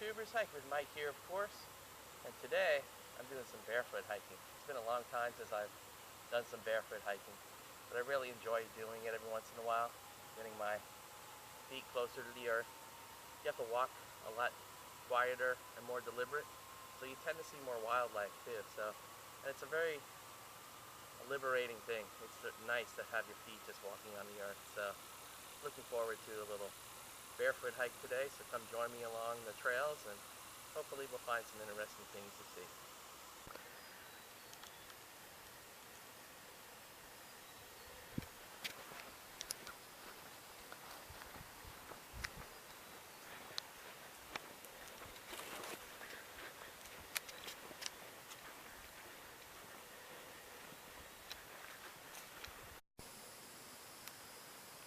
YouTubers Hike with Mike here, of course, and today I'm doing some barefoot hiking. It's been a long time since I've done some barefoot hiking, but I really enjoy doing it every once in a while, getting my feet closer to the earth. You have to walk a lot quieter and more deliberate, so you tend to see more wildlife too. And it's a very liberating thing. It's nice to have your feet just walking on the earth. So looking forward to a little barefoot hike today, so come join me along the trails and hopefully we'll find some interesting things to see.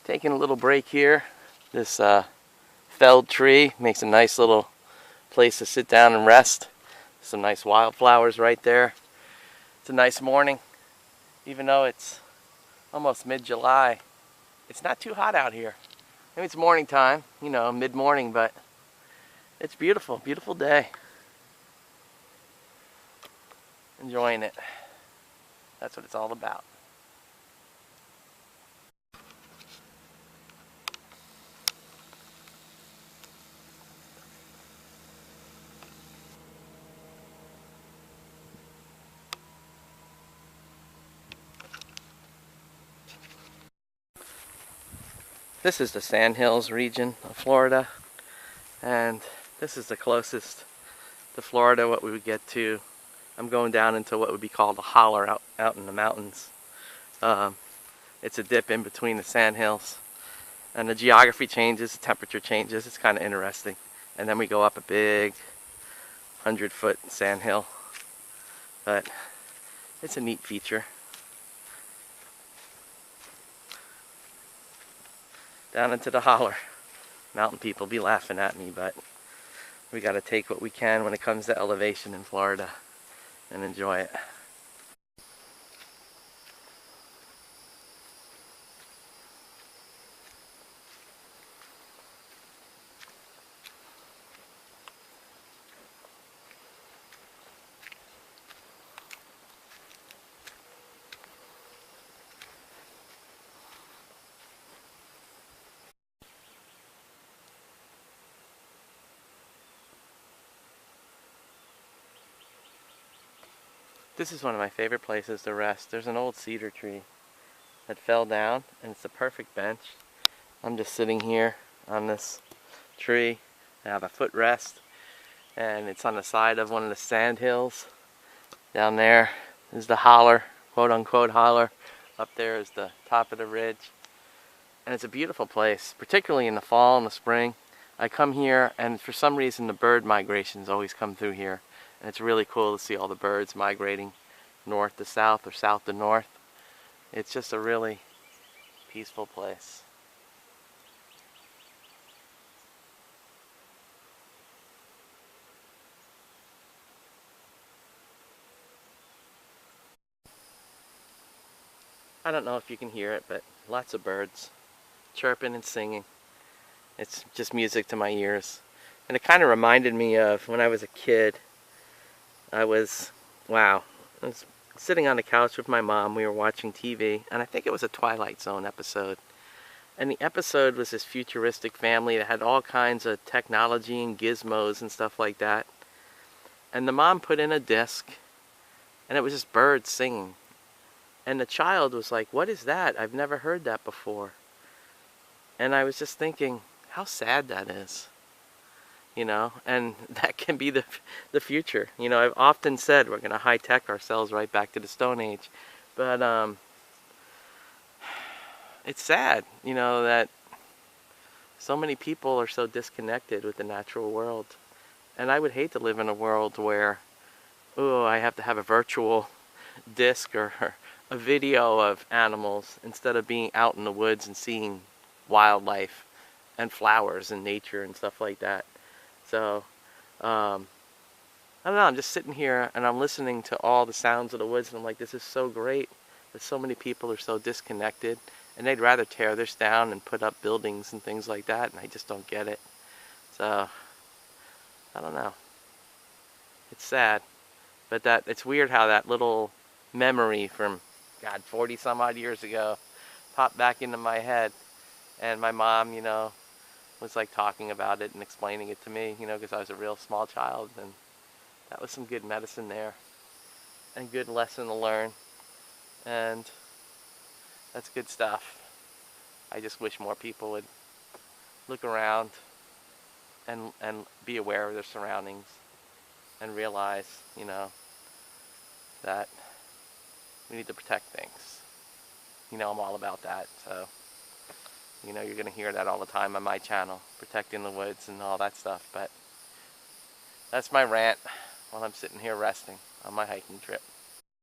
Taking a little break here. This felled tree makes a nice little place to sit down and rest. Some nice wildflowers right there. It's a nice morning. Even though it's almost mid-July, it's not too hot out here. Maybe it's morning time, you know, mid-morning, but it's beautiful, beautiful day. Enjoying it. That's what it's all about. This is the Sandhills region of Florida, and this is the closest to Florida what we would get to. I'm going down into what would be called a holler out in the mountains. It's a dip in between the Sandhills, and the geography changes, the temperature changes. It's kind of interesting. And then we go up a big 100-foot sandhill, but it's a neat feature. Down into the holler. Mountain people be laughing at me, but we got to take what we can when it comes to elevation in Florida and enjoy it. This is one of my favorite places to rest. There's an old cedar tree that fell down, and it's the perfect bench. I'm just sitting here on this tree. I have a footrest, and it's on the side of one of the sand hills. Down there is the holler, quote unquote holler. Up there is the top of the ridge. And it's a beautiful place, particularly in the fall and the spring. I come here, and for some reason the bird migrations always come through here. And it's really cool to see all the birds migrating north to south or south to north. It's just a really peaceful place. I don't know if you can hear it, but lots of birds chirping and singing. It's just music to my ears. And it kind of reminded me of when I was a kid. I was sitting on the couch with my mom. We were watching TV, and I think it was a Twilight Zone episode. And the episode was this futuristic family that had all kinds of technology and gizmos and stuff like that. And the mom put in a disc, and it was just birds singing. And the child was like, "What is that? I've never heard that before." And I was just thinking, how sad that is. You know, and that can be the future. You know, I've often said we're going to high-tech ourselves right back to the Stone Age. But it's sad, you know, that so many people are so disconnected with the natural world. And I would hate to live in a world where, oh, I have to have a virtual disc or a video of animals instead of being out in the woods and seeing wildlife and flowers and nature and stuff like that. So, I don't know, I'm just sitting here and I'm listening to all the sounds of the woods and I'm like, this is so great that so many people are so disconnected and they'd rather tear this down and put up buildings and things like that, and I just don't get it. So, I don't know. It's sad, but that it's weird how that little memory from, God, 40 some odd years ago popped back into my head. And my mom, was like talking about it and explaining it to me, because I was a real small child. And that was some good medicine there and good lesson to learn. And that's good stuff. I just wish more people would look around and be aware of their surroundings and realize, that we need to protect things. I'm all about that. So, you're going to hear that all the time on my channel, protecting the woods and all that stuff. But that's my rant while I'm sitting here resting on my hiking trip.